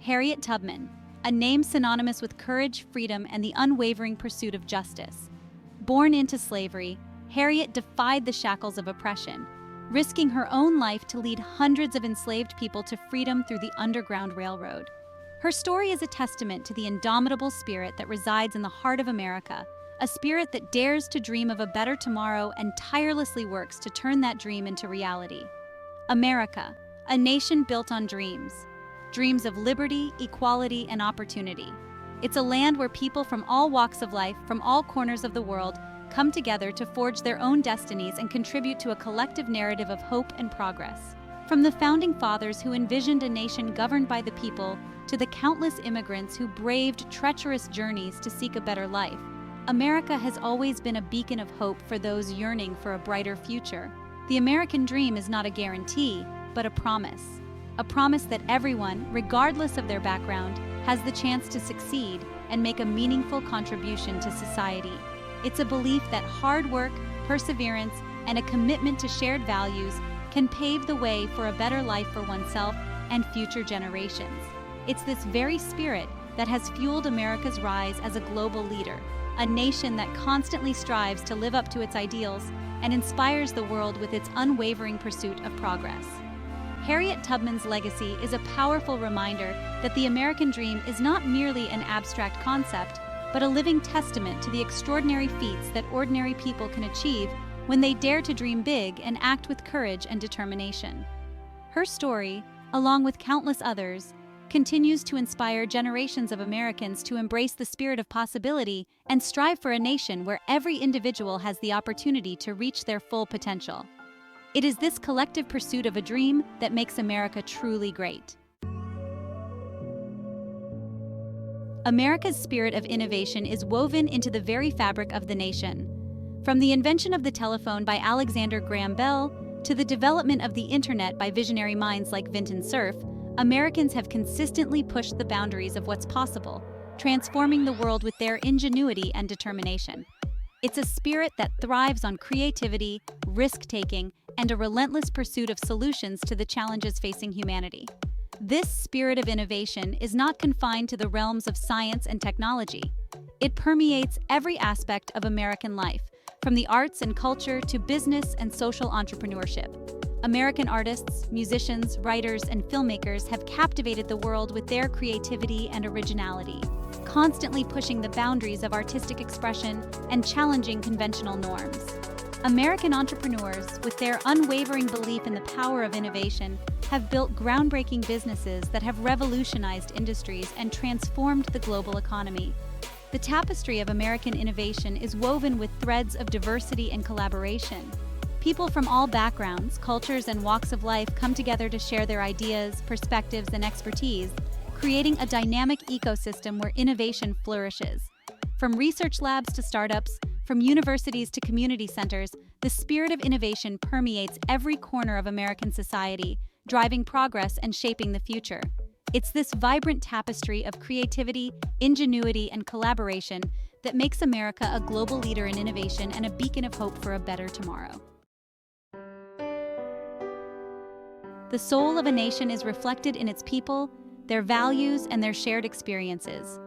Harriet Tubman, a name synonymous with courage, freedom, and the unwavering pursuit of justice. Born into slavery, Harriet defied the shackles of oppression, risking her own life to lead hundreds of enslaved people to freedom through the Underground Railroad. Her story is a testament to the indomitable spirit that resides in the heart of America, a spirit that dares to dream of a better tomorrow and tirelessly works to turn that dream into reality. America, a nation built on dreams. Dreams of liberty, equality, and opportunity. It's a land where people from all walks of life, from all corners of the world, come together to forge their own destinies and contribute to a collective narrative of hope and progress. From the founding fathers who envisioned a nation governed by the people to the countless immigrants who braved treacherous journeys to seek a better life, America has always been a beacon of hope for those yearning for a brighter future. The American dream is not a guarantee, but a promise. A promise that everyone, regardless of their background, has the chance to succeed and make a meaningful contribution to society. It's a belief that hard work, perseverance, and a commitment to shared values can pave the way for a better life for oneself and future generations. It's this very spirit that has fueled America's rise as a global leader, a nation that constantly strives to live up to its ideals and inspires the world with its unwavering pursuit of progress. Harriet Tubman's legacy is a powerful reminder that the American dream is not merely an abstract concept, but a living testament to the extraordinary feats that ordinary people can achieve when they dare to dream big and act with courage and determination. Her story, along with countless others, continues to inspire generations of Americans to embrace the spirit of possibility and strive for a nation where every individual has the opportunity to reach their full potential. It is this collective pursuit of a dream that makes America truly great. America's spirit of innovation is woven into the very fabric of the nation. From the invention of the telephone by Alexander Graham Bell to the development of the internet by visionary minds like Vinton Cerf, Americans have consistently pushed the boundaries of what's possible, transforming the world with their ingenuity and determination. It's a spirit that thrives on creativity, risk-taking, and a relentless pursuit of solutions to the challenges facing humanity. This spirit of innovation is not confined to the realms of science and technology. It permeates every aspect of American life, from the arts and culture to business and social entrepreneurship. American artists, musicians, writers, and filmmakers have captivated the world with their creativity and originality, constantly pushing the boundaries of artistic expression and challenging conventional norms. American entrepreneurs, with their unwavering belief in the power of innovation, have built groundbreaking businesses that have revolutionized industries and transformed the global economy. The tapestry of American innovation is woven with threads of diversity and collaboration. People from all backgrounds, cultures, and walks of life come together to share their ideas, perspectives, and expertise, creating a dynamic ecosystem where innovation flourishes. From research labs to startups, from universities to community centers, the spirit of innovation permeates every corner of American society, driving progress and shaping the future. It's this vibrant tapestry of creativity, ingenuity, and collaboration that makes America a global leader in innovation and a beacon of hope for a better tomorrow. The soul of a nation is reflected in its people, their values, and their shared experiences.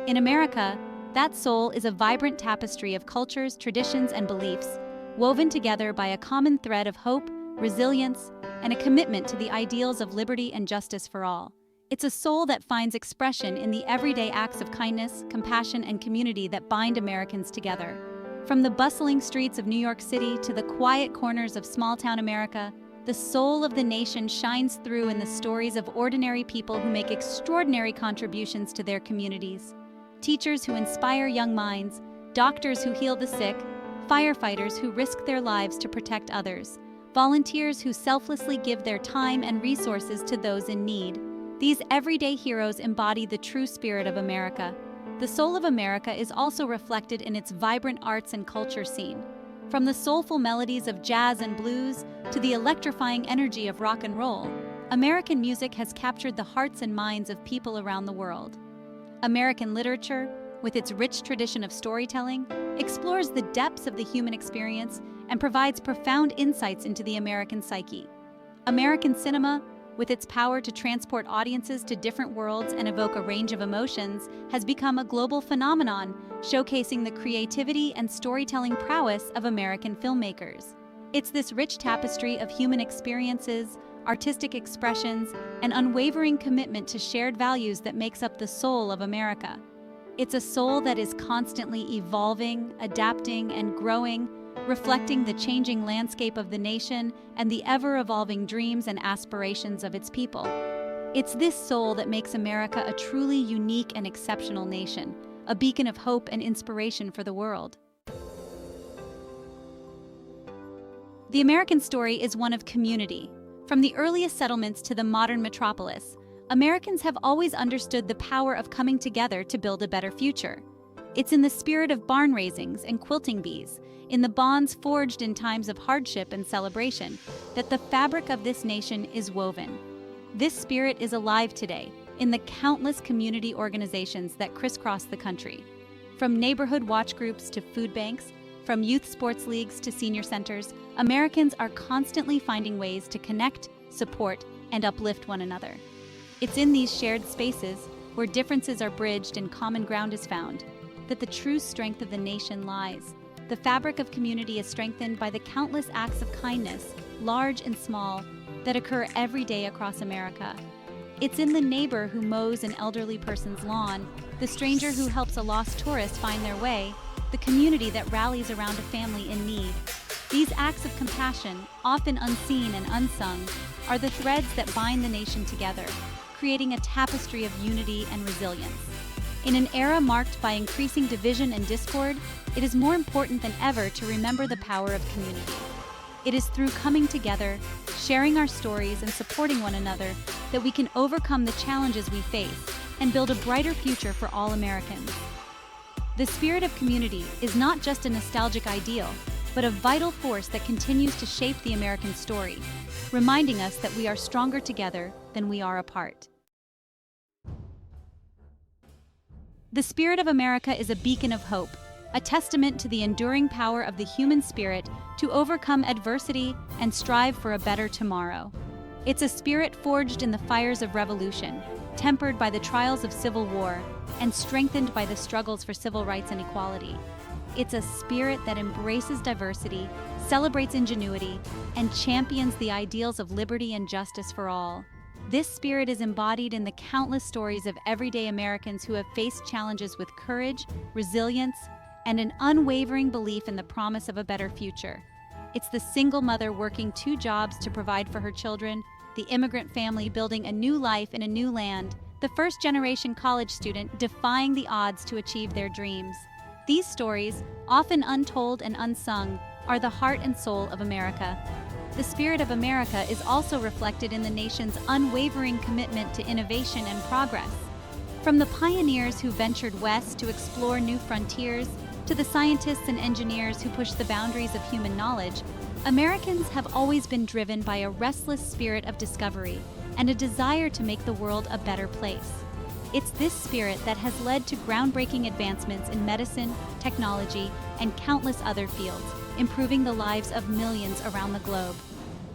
In America, that soul is a vibrant tapestry of cultures, traditions, and beliefs, woven together by a common thread of hope, resilience, and a commitment to the ideals of liberty and justice for all. It's a soul that finds expression in the everyday acts of kindness, compassion, and community that bind Americans together. From the bustling streets of New York City to the quiet corners of small-town America, the soul of the nation shines through in the stories of ordinary people who make extraordinary contributions to their communities. Teachers who inspire young minds, doctors who heal the sick, firefighters who risk their lives to protect others, volunteers who selflessly give their time and resources to those in need. These everyday heroes embody the true spirit of America. The soul of America is also reflected in its vibrant arts and culture scene. From the soulful melodies of jazz and blues to the electrifying energy of rock and roll, American music has captured the hearts and minds of people around the world. American literature, with its rich tradition of storytelling, explores the depths of the human experience and provides profound insights into the American psyche. American cinema, with its power to transport audiences to different worlds and evoke a range of emotions, has become a global phenomenon, showcasing the creativity and storytelling prowess of American filmmakers. It's this rich tapestry of human experiences, artistic expressions, and unwavering commitment to shared values that makes up the soul of America. It's a soul that is constantly evolving, adapting, and growing, reflecting the changing landscape of the nation and the ever-evolving dreams and aspirations of its people. It's this soul that makes America a truly unique and exceptional nation, a beacon of hope and inspiration for the world. The American story is one of community. From the earliest settlements to the modern metropolis, Americans have always understood the power of coming together to build a better future. It's in the spirit of barn raisings and quilting bees, in the bonds forged in times of hardship and celebration, that the fabric of this nation is woven. This spirit is alive today in the countless community organizations that crisscross the country. From neighborhood watch groups to food banks, from youth sports leagues to senior centers, Americans are constantly finding ways to connect, support, and uplift one another. It's in these shared spaces, where differences are bridged and common ground is found, that the true strength of the nation lies. The fabric of community is strengthened by the countless acts of kindness, large and small, that occur every day across America. It's in the neighbor who mows an elderly person's lawn, the stranger who helps a lost tourist find their way, the community that rallies around a family in need. These acts of compassion, often unseen and unsung, are the threads that bind the nation together, creating a tapestry of unity and resilience. In an era marked by increasing division and discord, it is more important than ever to remember the power of community. It is through coming together, sharing our stories, and supporting one another that we can overcome the challenges we face and build a brighter future for all Americans. The spirit of community is not just a nostalgic ideal, but a vital force that continues to shape the American story, reminding us that we are stronger together than we are apart. The spirit of America is a beacon of hope, a testament to the enduring power of the human spirit to overcome adversity and strive for a better tomorrow. It's a spirit forged in the fires of revolution, tempered by the trials of civil war, and strengthened by the struggles for civil rights and equality. It's a spirit that embraces diversity, celebrates ingenuity, and champions the ideals of liberty and justice for all. This spirit is embodied in the countless stories of everyday Americans who have faced challenges with courage, resilience, and an unwavering belief in the promise of a better future. It's the single mother working 2 jobs to provide for her children, the immigrant family building a new life in a new land, the first-generation college student defying the odds to achieve their dreams. These stories, often untold and unsung, are the heart and soul of America. The spirit of America is also reflected in the nation's unwavering commitment to innovation and progress. From the pioneers who ventured west to explore new frontiers, to the scientists and engineers who pushed the boundaries of human knowledge, Americans have always been driven by a restless spirit of discovery and a desire to make the world a better place. It's this spirit that has led to groundbreaking advancements in medicine, technology, and countless other fields, improving the lives of millions around the globe.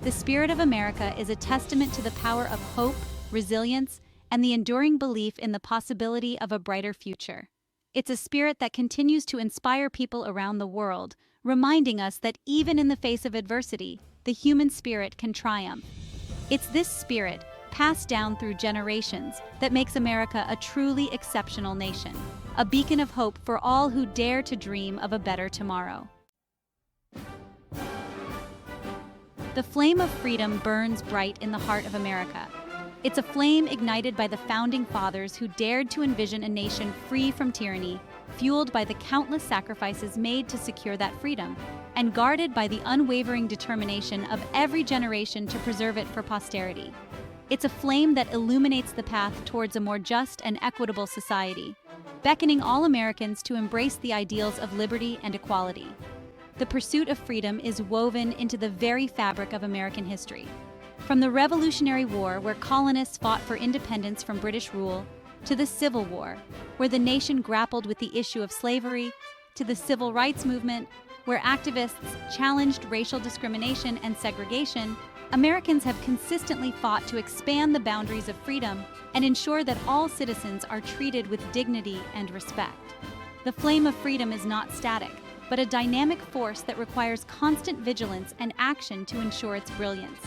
The spirit of America is a testament to the power of hope, resilience, and the enduring belief in the possibility of a brighter future. It's a spirit that continues to inspire people around the world, reminding us that even in the face of adversity, the human spirit can triumph. It's this spirit, passed down through generations, that makes America a truly exceptional nation, a beacon of hope for all who dare to dream of a better tomorrow. The flame of freedom burns bright in the heart of America. It's a flame ignited by the founding fathers who dared to envision a nation free from tyranny, fueled by the countless sacrifices made to secure that freedom, and guarded by the unwavering determination of every generation to preserve it for posterity. It's a flame that illuminates the path towards a more just and equitable society, beckoning all Americans to embrace the ideals of liberty and equality. The pursuit of freedom is woven into the very fabric of American history. From the Revolutionary War, where colonists fought for independence from British rule, to the Civil War, where the nation grappled with the issue of slavery, to the Civil Rights Movement, where activists challenged racial discrimination and segregation, Americans have consistently fought to expand the boundaries of freedom and ensure that all citizens are treated with dignity and respect. The flame of freedom is not static, but a dynamic force that requires constant vigilance and action to ensure its brilliance.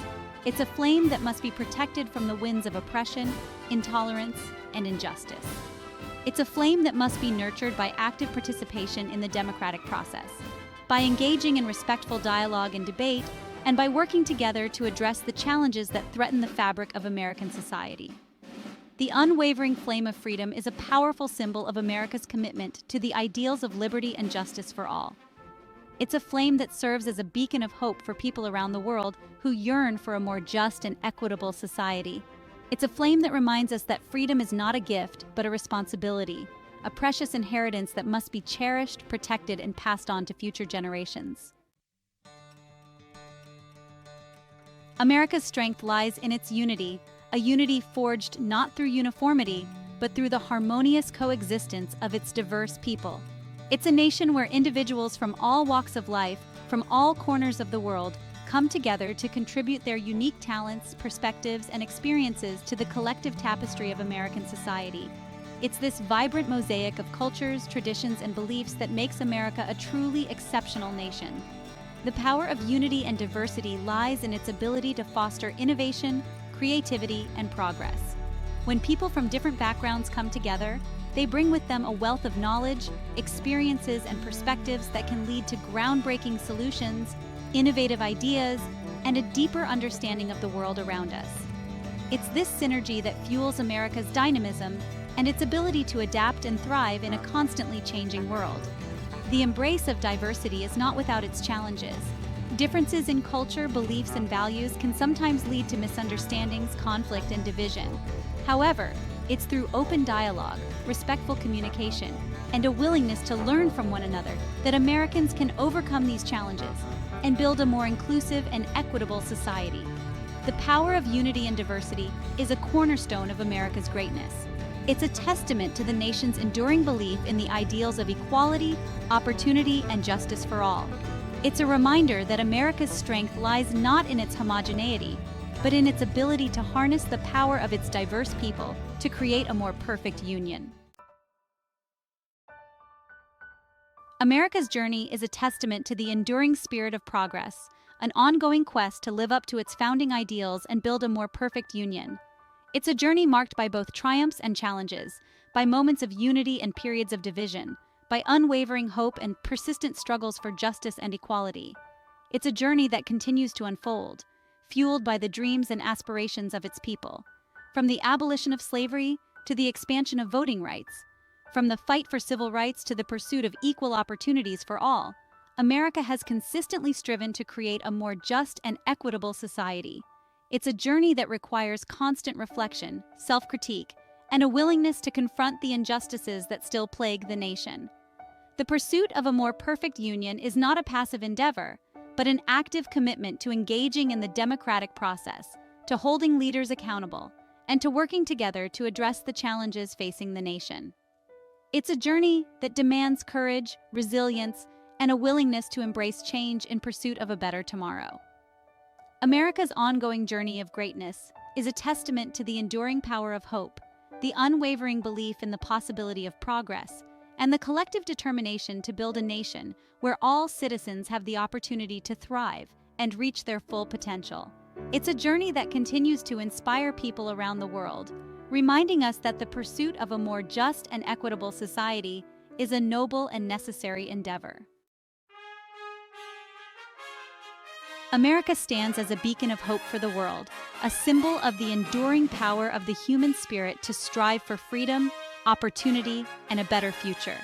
It's a flame that must be protected from the winds of oppression, intolerance, and injustice. It's a flame that must be nurtured by active participation in the democratic process, by engaging in respectful dialogue and debate, and by working together to address the challenges that threaten the fabric of American society. The unwavering flame of freedom is a powerful symbol of America's commitment to the ideals of liberty and justice for all. It's a flame that serves as a beacon of hope for people around the world who yearn for a more just and equitable society. It's a flame that reminds us that freedom is not a gift, but a responsibility, a precious inheritance that must be cherished, protected, and passed on to future generations. America's strength lies in its unity, a unity forged not through uniformity, but through the harmonious coexistence of its diverse people. It's a nation where individuals from all walks of life, from all corners of the world, come together to contribute their unique talents, perspectives, and experiences to the collective tapestry of American society. It's this vibrant mosaic of cultures, traditions, and beliefs that makes America a truly exceptional nation. The power of unity and diversity lies in its ability to foster innovation, creativity, and progress. When people from different backgrounds come together, they bring with them a wealth of knowledge, experiences, and perspectives that can lead to groundbreaking solutions, innovative ideas, and a deeper understanding of the world around us. It's this synergy that fuels America's dynamism and its ability to adapt and thrive in a constantly changing world. The embrace of diversity is not without its challenges. Differences in culture, beliefs, and values can sometimes lead to misunderstandings, conflict, and division. However, it's through open dialogue, respectful communication, and a willingness to learn from one another that Americans can overcome these challenges and build a more inclusive and equitable society. The power of unity and diversity is a cornerstone of America's greatness. It's a testament to the nation's enduring belief in the ideals of equality, opportunity, and justice for all. It's a reminder that America's strength lies not in its homogeneity, but in its ability to harness the power of its diverse people to create a more perfect union. America's journey is a testament to the enduring spirit of progress, an ongoing quest to live up to its founding ideals and build a more perfect union. It's a journey marked by both triumphs and challenges, by moments of unity and periods of division, by unwavering hope and persistent struggles for justice and equality. It's a journey that continues to unfold, fueled by the dreams and aspirations of its people. From the abolition of slavery to the expansion of voting rights, from the fight for civil rights to the pursuit of equal opportunities for all, America has consistently striven to create a more just and equitable society. It's a journey that requires constant reflection, self-critique, and a willingness to confront the injustices that still plague the nation. The pursuit of a more perfect union is not a passive endeavor, but an active commitment to engaging in the democratic process, to holding leaders accountable, and to working together to address the challenges facing the nation. It's a journey that demands courage, resilience, and a willingness to embrace change in pursuit of a better tomorrow. America's ongoing journey of greatness is a testament to the enduring power of hope, the unwavering belief in the possibility of progress, and the collective determination to build a nation where all citizens have the opportunity to thrive and reach their full potential. It's a journey that continues to inspire people around the world, reminding us that the pursuit of a more just and equitable society is a noble and necessary endeavor. America stands as a beacon of hope for the world, a symbol of the enduring power of the human spirit to strive for freedom, opportunity, and a better future.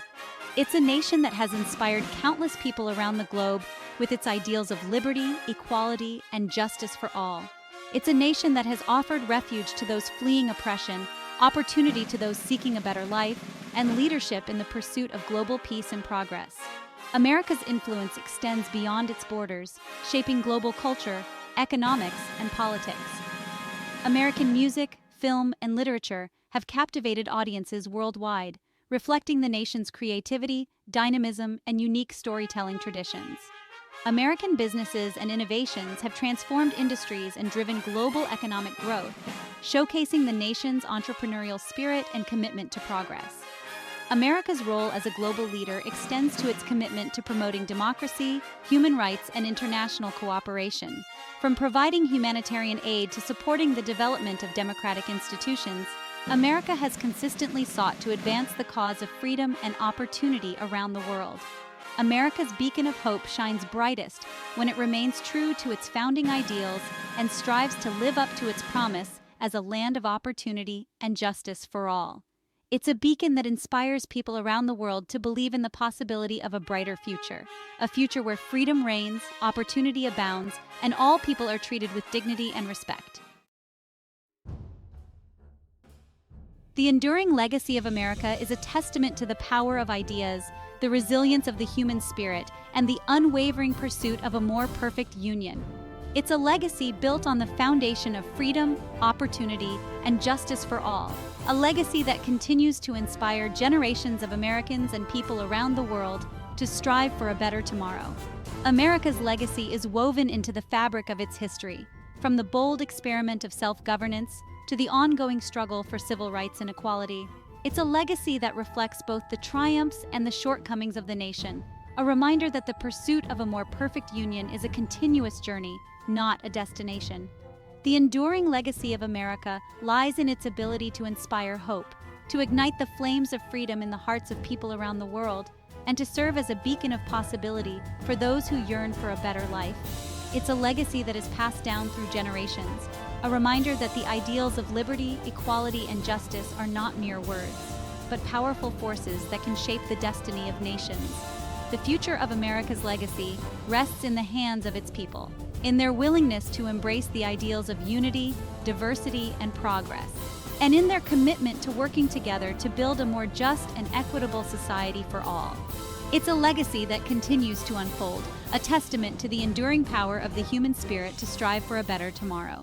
It's a nation that has inspired countless people around the globe with its ideals of liberty, equality, and justice for all. It's a nation that has offered refuge to those fleeing oppression, opportunity to those seeking a better life, and leadership in the pursuit of global peace and progress. America's influence extends beyond its borders, shaping global culture, economics, and politics. American music, film, and literature have captivated audiences worldwide, reflecting the nation's creativity, dynamism, and unique storytelling traditions. American businesses and innovations have transformed industries and driven global economic growth, showcasing the nation's entrepreneurial spirit and commitment to progress. America's role as a global leader extends to its commitment to promoting democracy, human rights, and international cooperation. From providing humanitarian aid to supporting the development of democratic institutions, America has consistently sought to advance the cause of freedom and opportunity around the world. America's beacon of hope shines brightest when it remains true to its founding ideals and strives to live up to its promise as a land of opportunity and justice for all. It's a beacon that inspires people around the world to believe in the possibility of a brighter future, a future where freedom reigns, opportunity abounds, and all people are treated with dignity and respect. The enduring legacy of America is a testament to the power of ideas, the resilience of the human spirit, and the unwavering pursuit of a more perfect union. It's a legacy built on the foundation of freedom, opportunity, and justice for all, a legacy that continues to inspire generations of Americans and people around the world to strive for a better tomorrow. America's legacy is woven into the fabric of its history, from the bold experiment of self-governance to the ongoing struggle for civil rights and equality. It's a legacy that reflects both the triumphs and the shortcomings of the nation, a reminder that the pursuit of a more perfect union is a continuous journey, not a destination. The enduring legacy of America lies in its ability to inspire hope, to ignite the flames of freedom in the hearts of people around the world, and to serve as a beacon of possibility for those who yearn for a better life. It's a legacy that is passed down through generations, a reminder that the ideals of liberty, equality, and justice are not mere words, but powerful forces that can shape the destiny of nations. The future of America's legacy rests in the hands of its people, in their willingness to embrace the ideals of unity, diversity, and progress, and in their commitment to working together to build a more just and equitable society for all. It's a legacy that continues to unfold, a testament to the enduring power of the human spirit to strive for a better tomorrow.